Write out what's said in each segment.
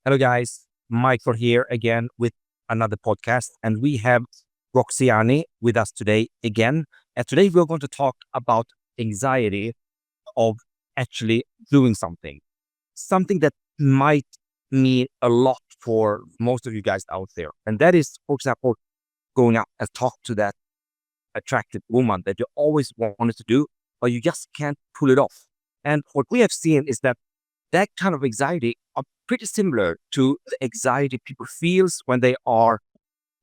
Hello, guys. Michael here again with another podcast, and we have Roxani with us today again. And today we're going to talk about anxiety of actually doing something that might mean a lot for most of you guys out there. And that is, for example, going out and talk to that attractive woman that you always wanted to do, but you just can't pull it off. And what we have seen is that kind of anxiety are pretty similar to the anxiety people feels when they are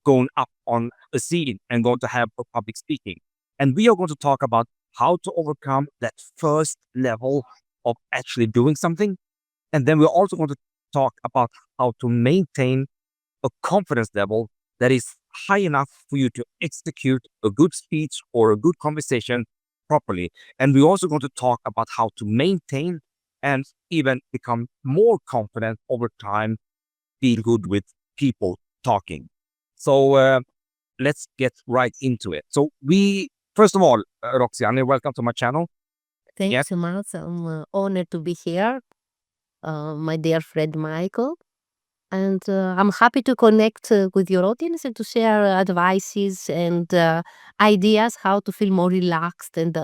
going up on a scene and going to have a public speaking. And we are going to talk about how to overcome that first level of actually doing something. And then we're also going to talk about how to maintain a confidence level that is high enough for you to execute a good speech or a good conversation properly. And we're also going to talk about how to maintain and even become more confident over time, being good with people talking. So let's get right into it. So first of all, Roxani, welcome to my channel. Thanks Yes, so much. I'm honored to be here, my dear friend Michael. And I'm happy to connect with your audience and to share advices and ideas how to feel more relaxed and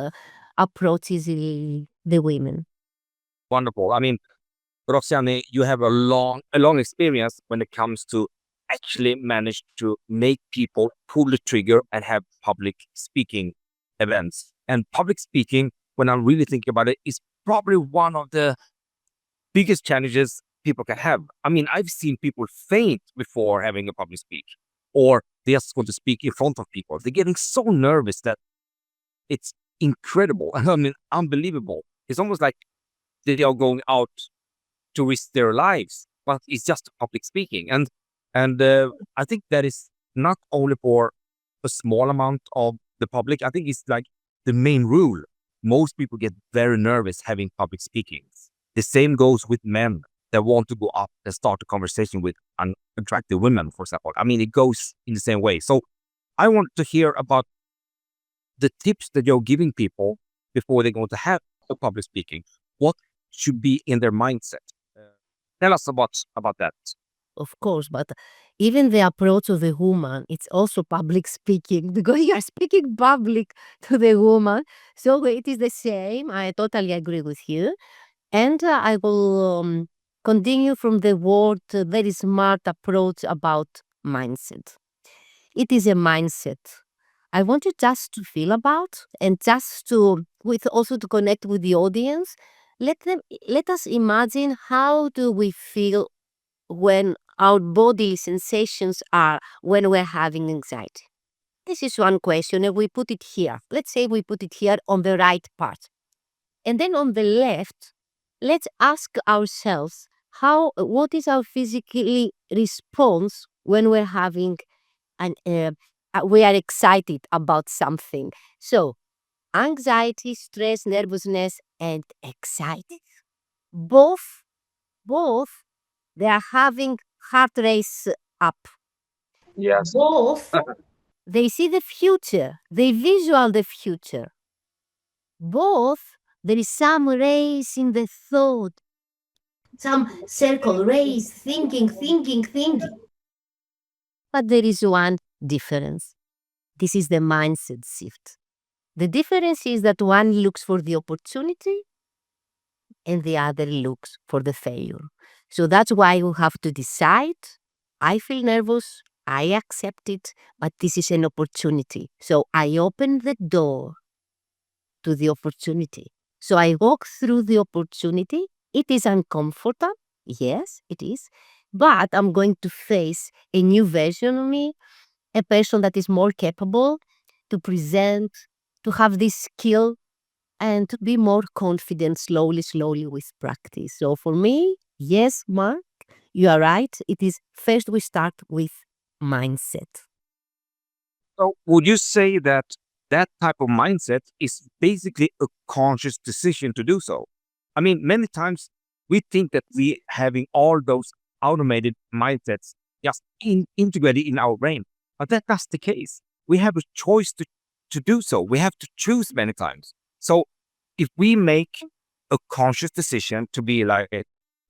approach easily the women. wonderful. I mean, Roxani, you have a long experience when it comes to actually manage to make people pull the trigger and have public speaking events. And public speaking, when I'm really thinking about it, is probably one of the biggest challenges people can have. I mean, I've seen people faint before having a public speech, or they just want to speak in front of people. They're getting so nervous that it's incredible. I mean, unbelievable. It's almost like they are going out to risk their lives, but it's just public speaking. And I think that is not only for a small amount of the public. I think it's like the main rule. Most people get very nervous having public speaking. The same goes with men that want to go up and start a conversation with attractive women, for example. I mean, it goes in the same way. So I want to hear about the tips that you're giving people before they're going to have a public speaking. What should be in their mindset? Tell us about that. Of course, but even the approach of the woman, it's also public speaking because you are speaking public to the woman. So it is the same. I totally agree with you. And I will continue from the word very smart approach about mindset. It is a mindset. I want you just to feel about and just to with also to connect with the audience. Let us imagine how do we feel when our body sensations are when we're having anxiety. This is one question, and we put it here. Let's say we put it here on the right part. And then on the left, let's ask ourselves what is our physically response when we're having we are excited about something. So anxiety, stress, nervousness, and excited. Both, both, they are having heart race up. Yes. Both, they see the future. They visual the future. Both, there is some race in the thought, some circle race, thinking. But there is one difference. This is the mindset shift. The difference is that one looks for the opportunity and the other looks for the failure. So that's why you have to decide. I feel nervous. I accept it, but this is an opportunity. So I open the door to the opportunity. So I walk through the opportunity. It is uncomfortable. Yes, it is. But I'm going to face a new version of me, a person that is more capable to present, to have this skill, and to be more confident slowly with practice. So for me, yes, Mark, you are right. It is first we start with mindset. So would you say that that type of mindset is basically a conscious decision to do so? I mean, many times we think that we having all those automated mindsets just integrated in our brain, but that's the case. We have a choice to do so. We have to choose many times. So if we make a conscious decision to be like,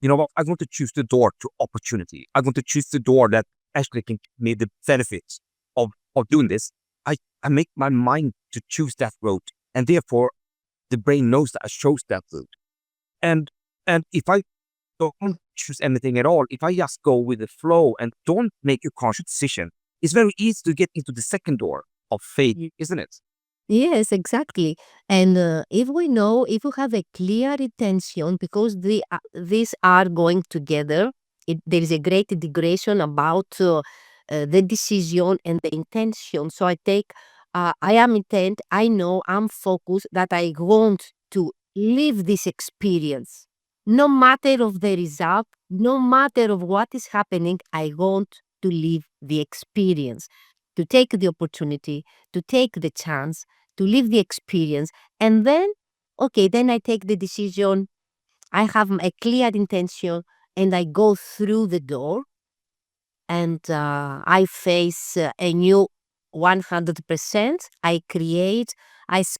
you know what, I'm going to choose the door to opportunity. I'm going to choose the door that actually can give me the benefits of doing this. I make my mind to choose that route. And therefore, the brain knows that I chose that route. And if I don't choose anything at all, if I just go with the flow and don't make a conscious decision, it's very easy to get into the second door of faith, isn't it? Yes, exactly. And if we know, if we have a clear intention, because these are going together, there is a great integration about the decision and the intention. So I am intent, I know, I'm focused that I want to live this experience. No matter of the result, no matter of what is happening, I want to live the experience, to take the opportunity, to take the chance, to live the experience. And then, okay, then I take the decision. I have a clear intention and I go through the door and I face a new 100%. I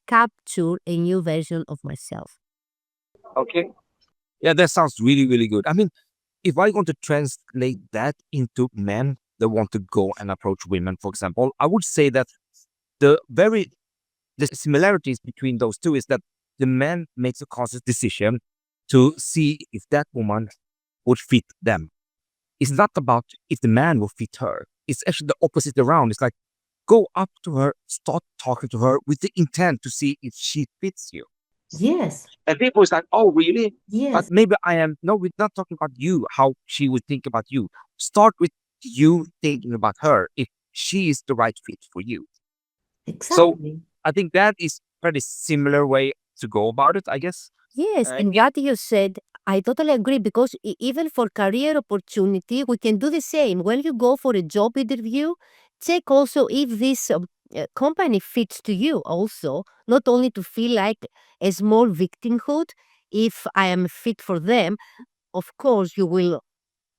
capture a new version of myself. Okay. Yeah, that sounds really, really good. I mean, if I want to translate that into men that want to go and approach women, for example, I would say that the very the similarities between those two is that the man makes a conscious decision to see if that woman would fit them. It's not about if the man will fit her. It's actually the opposite around. It's like go up to her, start talking to her with the intent to see if she fits you. Yes, And people is like, oh, really? But yes, maybe I am. No, we're not talking about you, how she would think about you. Start with you thinking about her if she is the right fit for you. So exactly. I think that is pretty similar way to go about it, I guess. Yes, and what you said, I totally agree because even for career opportunity, we can do the same. When you go for a job interview, check also if this company fits to you also, not only to feel like a small victimhood. If I am fit for them, of course, you will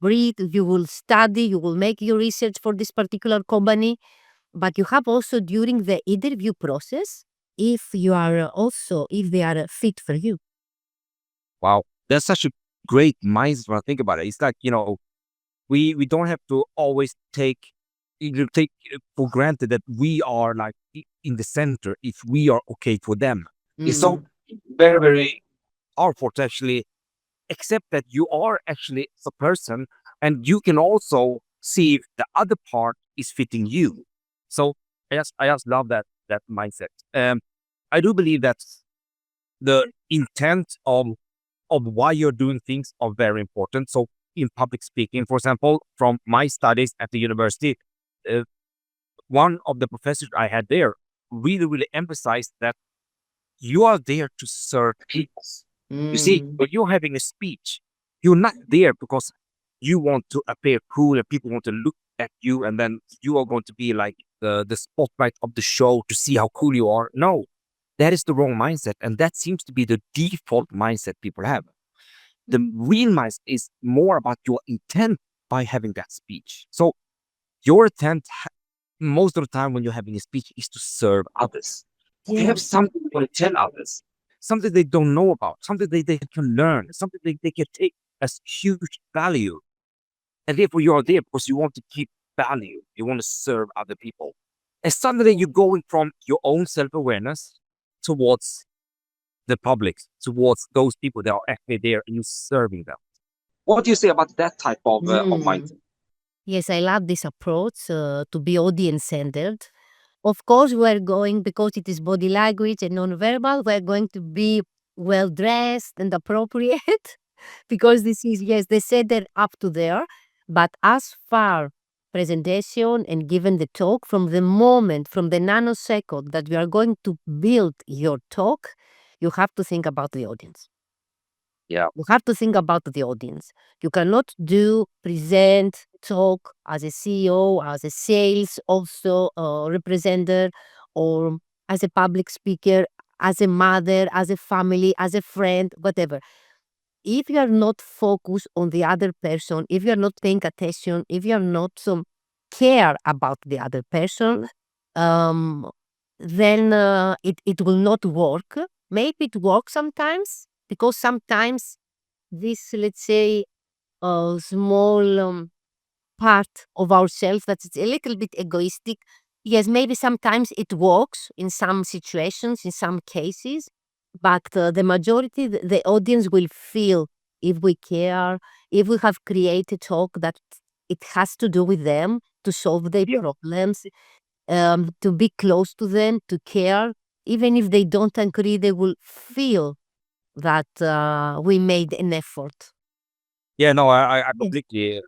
read, you will study, you will make your research for this particular company, but you have also during the interview process, if you are also, if they are fit for you. Wow, that's such a great mindset when I think about it. It's like, we don't have to always take for granted that we are like in the center if we are okay for them. It's so very, very powerful to actually accept that you are actually a person and you can also see if the other part is fitting you. So I just love that mindset. I do believe that the intent of why you're doing things are very important. So in public speaking, for example, from my studies at the university, uh, one of the professors I had there really, really emphasized that you are there to serve people. You see, when you're having a speech, you're not there because you want to appear cool and people want to look at you and then you are going to be like the spotlight of the show to see how cool you are. No, that is the wrong mindset. And that seems to be the default mindset people have. The real mindset is more about your intent by having that speech. So your intent, most of the time when you're having a speech, is to serve others. You have something you want to tell others, something they don't know about, something they can learn, something they can take as huge value. And therefore, you are there because you want to keep value. You want to serve other people. And suddenly, you're going from your own self awareness towards the public, towards those people that are actually there and you're serving them. What do you say about that type of mindset? Yes, I love this approach to be audience centered. Of course, we're going, because it is body language and nonverbal, we're going to be well dressed and appropriate because this is, yes, they said that up to there. But as far presentation and given the talk, from the moment, from the nanosecond that we are going to build your talk, you have to think about the audience. Yeah. You have to think about the audience. You cannot present, talk as a CEO, as a sales also representative, or as a public speaker, as a mother, as a family, as a friend, whatever. If you are not focused on the other person, if you are not paying attention, if you are not care about the other person, um, then it will not work. Maybe it works sometimes because sometimes this, let's say, small part of ourselves that's a little bit egoistic. Yes, maybe sometimes it works in some situations, in some cases, but the majority, the audience will feel if we care, if we have created talk that it has to do with them, to solve their Yeah. problems, to be close to them, to care. Even if they don't agree, they will feel that we made an effort. Yeah, no, I Yes. completely,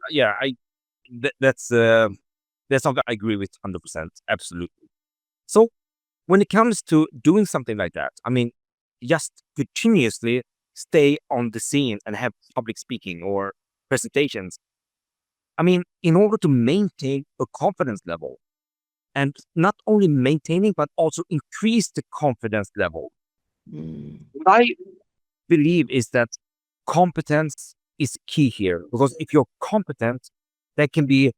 that's something I agree with 100%. Absolutely. So when it comes to doing something like that, I mean, just continuously stay on the scene and have public speaking or presentations. I mean, in order to maintain a confidence level and not only maintaining, but also increase the confidence level. Mm. What I believe is that competence is key here because if you're competent, that can be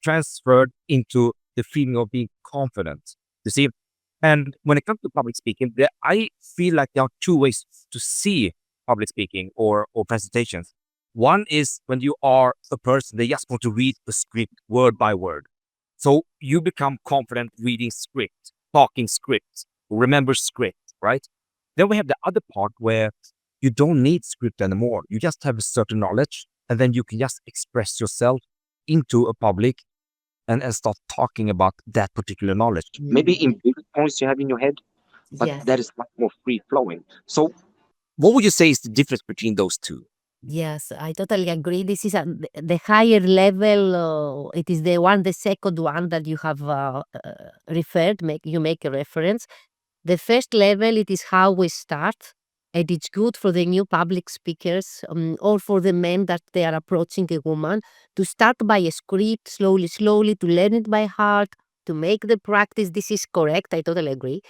transferred into the feeling of being confident. You see, and when it comes to public speaking, I feel like there are two ways to see public speaking or presentations. One is when you are a person that just want to read the script word by word. So you become confident reading script, talking script, remember script, right? Then we have the other part where you don't need script anymore. You just have a certain knowledge, and then you can just express yourself into a public and start talking about that particular knowledge. Maybe Mm. in bullet points you have in your head, but Yes. that is much more free flowing. So, what would you say is the difference between those two? Yes, I totally agree. This is the higher level. It is the second one that you have referred. You make a reference. The first level, it is how we start, and it's good for the new public speakers or for the men that they are approaching a woman to start by a script, slowly, slowly, to learn it by heart, to make the practice. This is correct. I totally agree.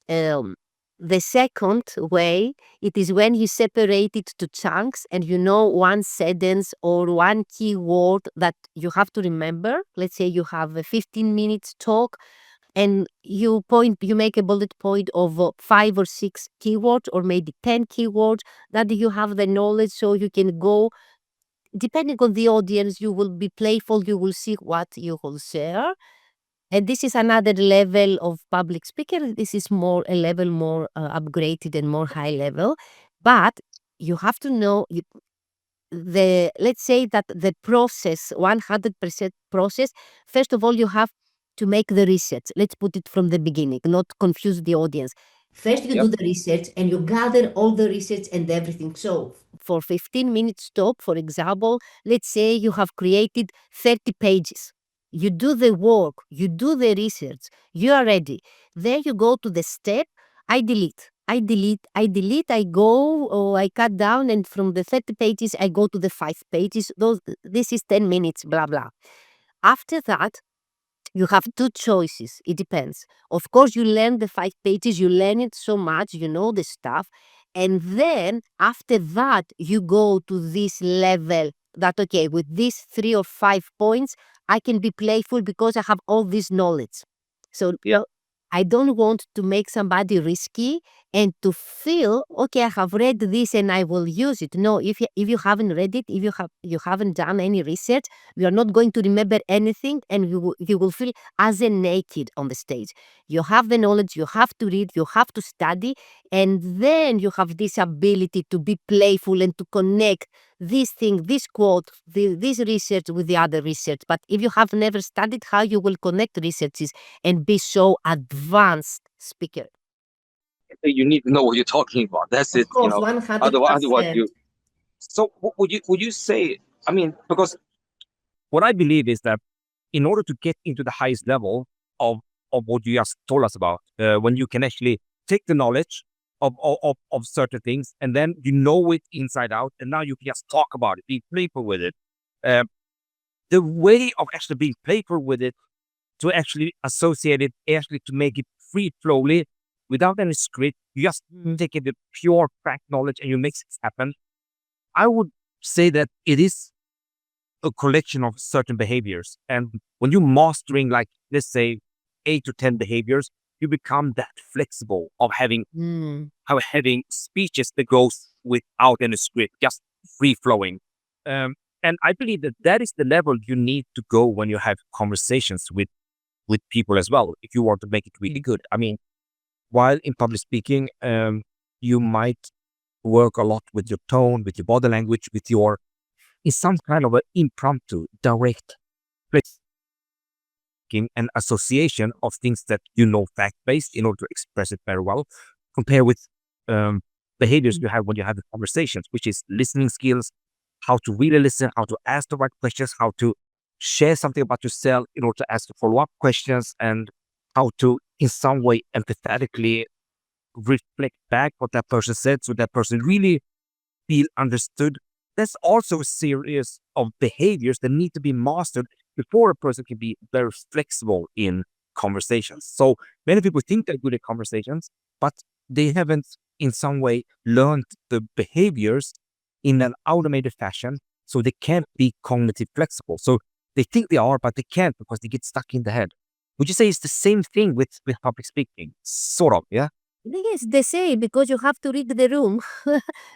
Um, the second way, it is when you separate it to chunks and you know one sentence or one key word that you have to remember. Let's say you have a 15 minutes talk and you make a bullet point of 5 or 6 keywords or maybe 10 keywords that you have the knowledge so you can go, depending on the audience, you will be playful, you will see what you will share. And this is another level of public speaker. This is more a level more upgraded and more high level. But you have to know let's say that the process, 100% process, first of all, you have to make the research. Let's put it from the beginning, not confuse the audience. First, you Yep. do the research and you gather all the research and everything. So, for 15 minutes stop, for example, let's say you have created 30 pages. You do the work, you do the research, you are ready. There you go to the step, I delete. I go, or I cut down, and from the 30 pages, I go to the 5 pages. This is 10 minutes, blah, blah. After that, you have two choices. It depends. Of course, you learn the 5 pages, you learn it so much, you know the stuff. And then after that, you go to this level that, okay, with these 3 or 5 points, I can be playful because I have all this knowledge. So Yeah. I don't want to make somebody risky and to feel, okay, I have read this and I will use it. No, if you haven't read it, if you haven't done any research, you are not going to remember anything, and you will feel as a naked on the stage. You have the knowledge, you have to read, you have to study, and then you have this ability to be playful and to connect this thing, this quote, this research with the other research. But if you have never studied, how you will connect researches and be so advanced speaker? You need to know what you're talking about. That's it. Of course, one hundred Otherwise percent. you. So, would you say? I mean, because what I believe is that in order to get into the highest level of what you just told us about, when you can actually take the knowledge of certain things and then you know it inside out, and now you can just talk about it, be playful with it. Uh, the way of actually being playful with it, to actually associate it, actually to make it free flowly without any script, you just take it with pure fact knowledge and you make it happen. I would say that it is a collection of certain behaviors. And when you're mastering, like, let's say, 8 to 10 behaviors, you become that flexible of Mm. having speeches that goes without any script, just free flowing. And I believe that that is the level you need to go when you have conversations with people as well, if you want to make it really good. I mean, while in public speaking, you might work a lot with your tone, with your body language, with your, in some kind of an impromptu, direct an association of things that you know fact-based in order to express it very well, compare with behaviors you have when you have the conversations, which is listening skills, how to really listen, how to ask the right questions, how to share something about yourself in order to ask the follow-up questions, and how to, in some way, empathetically reflect back what that person said so that person really feel understood. That's also a series of behaviors that need to be mastered before a person can be very flexible in conversations. So many people think they're good at conversations, but they haven't in some way learned the behaviors in an automated fashion, so they can't be cognitive flexible. So they think they are, but they can't because they get stuck in the head. Would you say it's the same thing with public speaking? Sort of, yeah? Yes, they say because you have to read the room.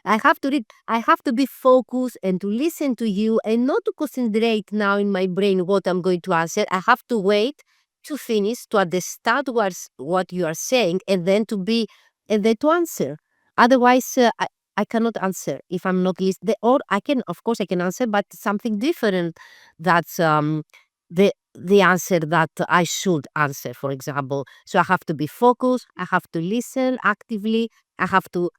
I have to read. I have to be focused and to listen to you and not to concentrate now in my brain what I'm going to answer. I have to wait to finish to understand what you are saying and then to be and then to answer. Otherwise, I cannot answer if I'm not listening. Or I can, of course, I can answer, but something different. That's the answer that I should answer, for example. So I have to be focused, I have to listen actively, I have to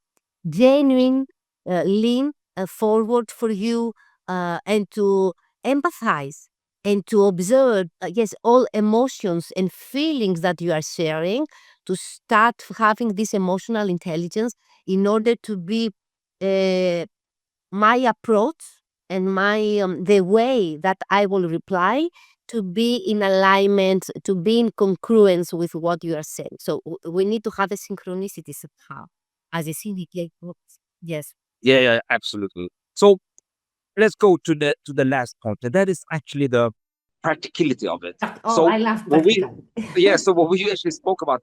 genuine lean forward for you and to empathize and to observe, yes, all emotions and feelings that you are sharing, to start having this emotional intelligence in order to be uh, my approach and my the way that I will reply to be in alignment, to be in congruence with what you are saying. So we need to have a synchronicity somehow as a syndicate. Yes. Yeah, yeah, absolutely. So let's go to the last point, and that is actually the practicality of it. Oh, So I love what we, practical. yeah, so what we actually spoke about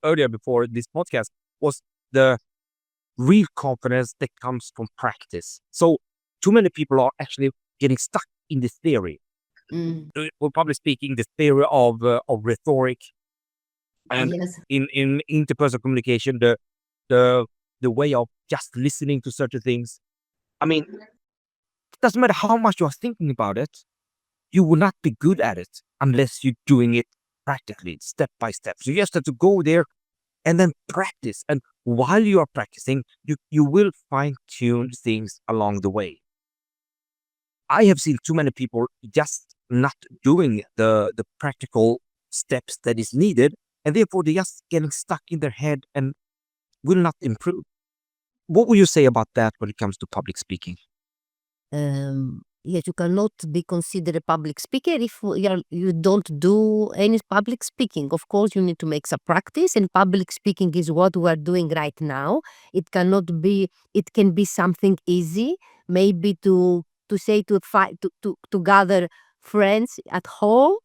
earlier before this podcast was the real confidence that comes from practice. So too many people are actually getting stuck in the theory. Mm, We're probably speaking the theory of rhetoric and yes. in interpersonal communication, the the way of just listening to certain things. I mean, it doesn't matter how much you're thinking about it, you will not be good at it unless you're doing it practically, step by step. So you just have to go there and then practice. And while you are practicing, you will fine tune things along the way. I have seen too many people just not doing the practical steps that is needed, and therefore they're just getting stuck in their head and will not improve. What would you say about that when it comes to public speaking? Yes, you cannot be considered a public speaker if you don't do any public speaking. Of course, you need to make some practice, and public speaking is what we are doing right now. It cannot be. It can be something easy, maybe to say to gather friends at home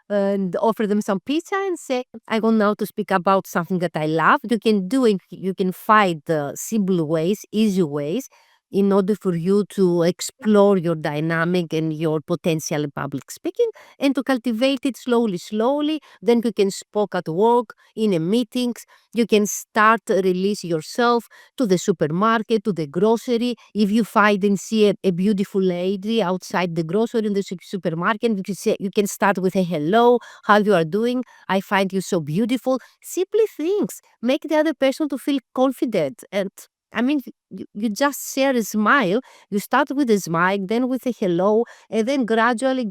and offer them some pizza and say, I want now to speak about something that I love. You can do it. You can find the simple ways, easy ways in order for you to explore your dynamic and your potential in public speaking and to cultivate it slowly, slowly. Then you can speak at work, in a meetings. You can start release yourself to the supermarket, to the grocery. If you find and see a beautiful lady outside the grocery in the supermarket, you can start with a hello, how you are doing. I find you so beautiful. Simply things make the other person to feel confident and I mean, you just share a smile. You start with a smile, then with a hello, and then gradually,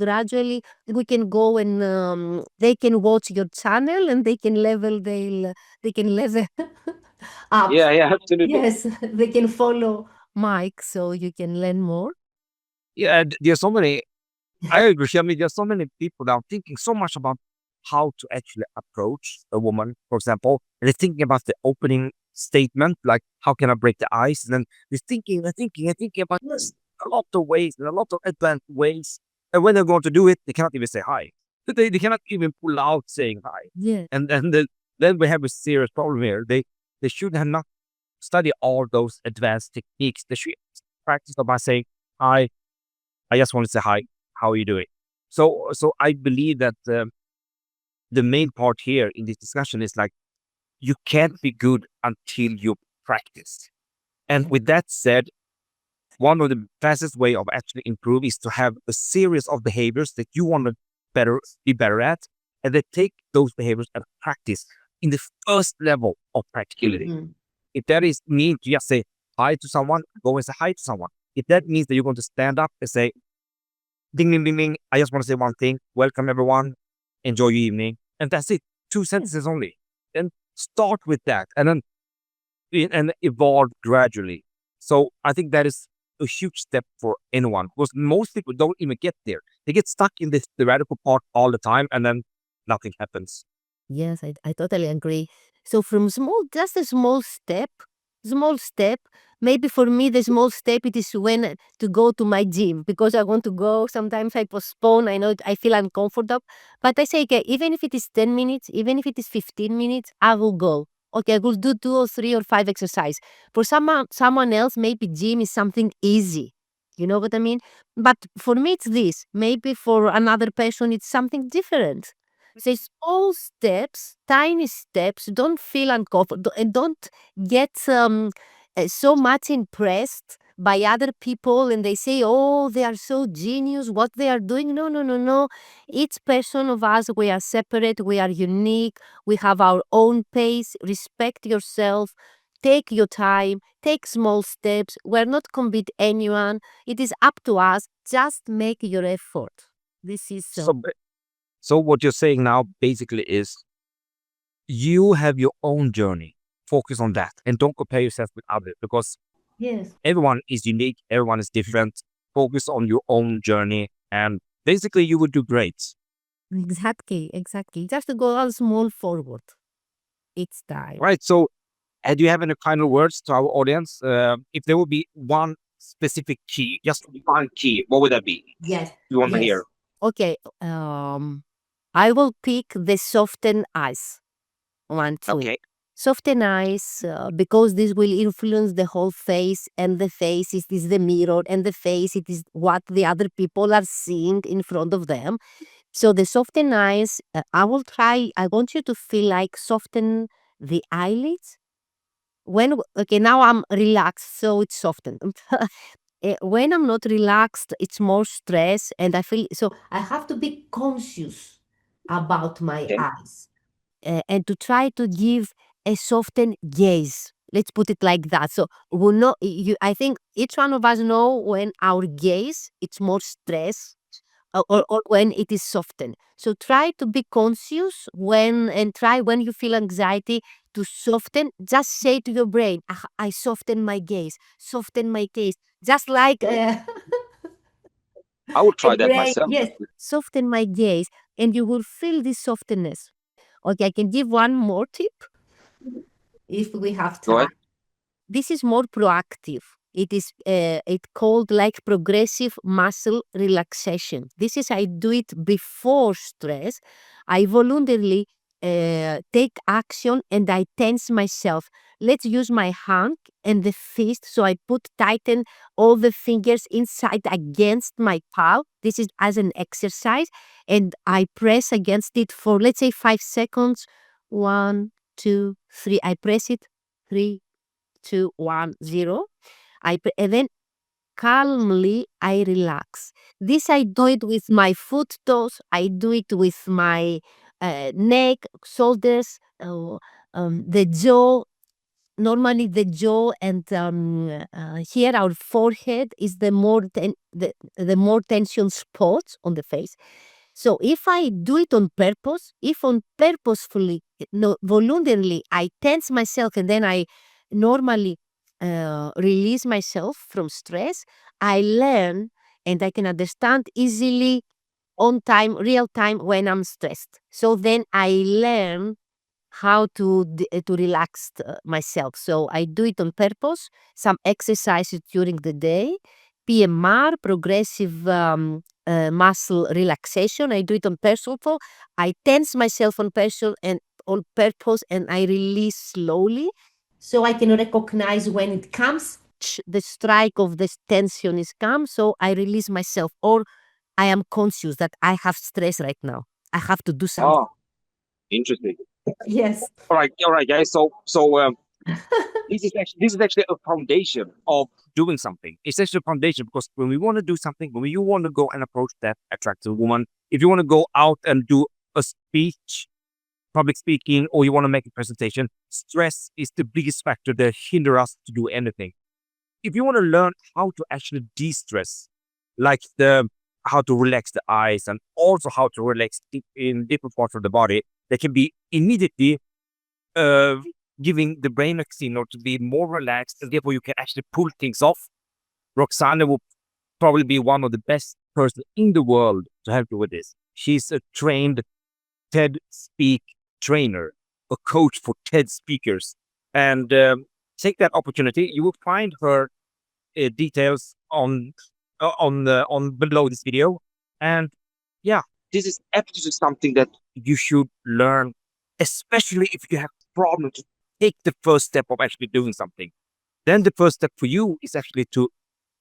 we can go and they can watch your channel and they can level up. Yeah, yeah, absolutely. Yes, they can follow Mike, so you can learn more. Yeah, there's so many. I agree. I mean, there's so many people that are thinking so much about how to actually approach a woman, for example, and they're thinking about the opening statement, like how can I break the ice, and then they're thinking about this a lot of ways and a lot of advanced ways, and when they're going to do it, they cannot even say hi. They cannot even pull out saying hi, Yeah. and then we have a serious problem here. They should have not studied all those advanced techniques. They should practice by saying hi, I just want to say hi. How are you doing? So I believe that the main part here in this discussion is like, you can't be good until you practice. And with that said, one of the fastest way of actually improve is to have a series of behaviors that you want to be better at, and then take those behaviors and practice in the first level of practicality. If that is mean to just say hi to someone, go and say hi to someone. If that means that you're going to stand up and say, ding, ding, ding, ding, I just want to say one thing, welcome everyone, enjoy your evening, and that's it. 2 sentences only. Then start with that, and then evolve gradually. So I think that is a huge step for anyone, because most people don't even get there. They get stuck in this theoretical part all the time, and then nothing happens. Yes, I totally agree. So from just a small step, maybe for me, the small step, it is when to go to my gym, because I want to go. Sometimes I postpone, I know I feel uncomfortable, but I say, okay, even if it is 10 minutes, even if it is 15 minutes, I will go. Okay, I will do 2 or 3 or 5 exercise. For someone else, maybe gym is something easy. You know what I mean? But for me, it's this. Maybe for another person, it's something different. So small steps, tiny steps. Don't feel uncomfortable and don't get so much impressed by other people, and they say, "Oh, they are so genius. What they are doing?" No, no, no, no. Each person of us, we are separate. We are unique. We have our own pace. Respect yourself. Take your time. Take small steps. We're not compete anyone. It is up to us. Just make your effort. This is So what you're saying now basically is, you have your own journey. Focus on that and don't compare yourself with others, because yes. everyone is unique, everyone is different. Focus on your own journey, and basically you would do great. Exactly, exactly. Just to go a small forward each time. Right. So, do you have any final words to our audience? If there would be one specific key, just one key, what would that be? Yes, You want to yes. hear? Okay, I will pick the soften eyes. 1, 2. Okay. Soften eyes, because this will influence the whole face, and the face is the mirror, and the face, it is what the other people are seeing in front of them. So the soften eyes, I want you to feel like soften the eyelids. Okay, now I'm relaxed, so it's softened. When I'm not relaxed, it's more stress, and I feel so I have to be conscious about my Okay. eyes, and to try to give a softened gaze. Let's put it like that. So we know I think each one of us know when our gaze it's more stress, or when it is softened. So try to be conscious and try when you feel anxiety to soften. Just say to your brain, I soften my gaze, soften my gaze. Just like I will a try that brain, myself. yes, soften my gaze, and you will feel this softness. Okay, I can give one more tip if we have Go ahead. time. This is more proactive. It called like progressive muscle relaxation. This is I do it before stress. I voluntarily take action and I tense myself. Let's use my hand and the fist. So I tighten all the fingers inside against my palm. This is as an exercise, and I press against it for, let's say, 5 seconds. 1, 2, 3. I press it. 3, 2, 1, 0. And then calmly I relax. This I do it with my foot toes. I do it with my neck, shoulders, the jaw. Normally, the jaw and here our forehead is the more tension spots on the face. So if I do it on purpose, if on purposefully, no, voluntarily, I tense myself and then I normally release myself from stress, I learn and I can understand easily on time, real time when I'm stressed. So then I learn how to relax myself. So I do it on purpose. Some exercises during the day, PMR, progressive muscle relaxation. I do it on purpose. I tense myself on purpose, and I release slowly, so I can recognize when it comes the strike of this tension is come, so I release myself, or I am conscious that I have stress right now. I have to do something. Oh, interesting. Yes. All right, guys. This is actually a foundation of doing something. It's actually a foundation because when we want to do something, when you want to go and approach that attractive woman, if you want to go out and do a speech, public speaking, or you want to make a presentation, stress is the biggest factor that hinder us to do anything. If you want to learn how to actually de-stress, like how to relax the eyes and also how to relax in different parts of the body, that can be immediately uh, giving the brain a signal to be more relaxed, and therefore you can actually pull things off. Roxani will probably be one of the best person in the world to help you with this. She's a trained TED Speak trainer, a coach for TED speakers, and take that opportunity. You will find her details on below this video, and yeah, this is absolutely something that you should learn, especially if you have problem to take the first step of actually doing something. Then the first step for you is actually to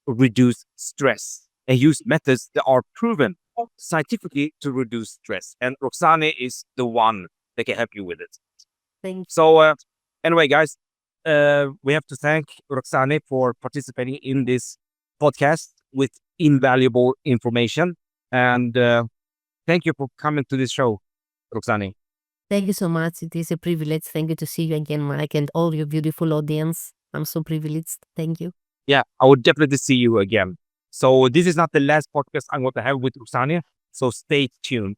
reduce stress and use methods that are proven scientifically to reduce stress. And Roxani is the one that can help you with it. Thank you. So anyway, guys, we have to thank Roxani for participating in this podcast with invaluable information. And thank you for coming to this show, Roxani. Thank you so much. It is a privilege. Thank you to see you again, Mike, and all your beautiful audience. I'm so privileged. Thank you. Yeah, I would definitely see you again. So this is not the last podcast I'm going to have with Roxani. So stay tuned.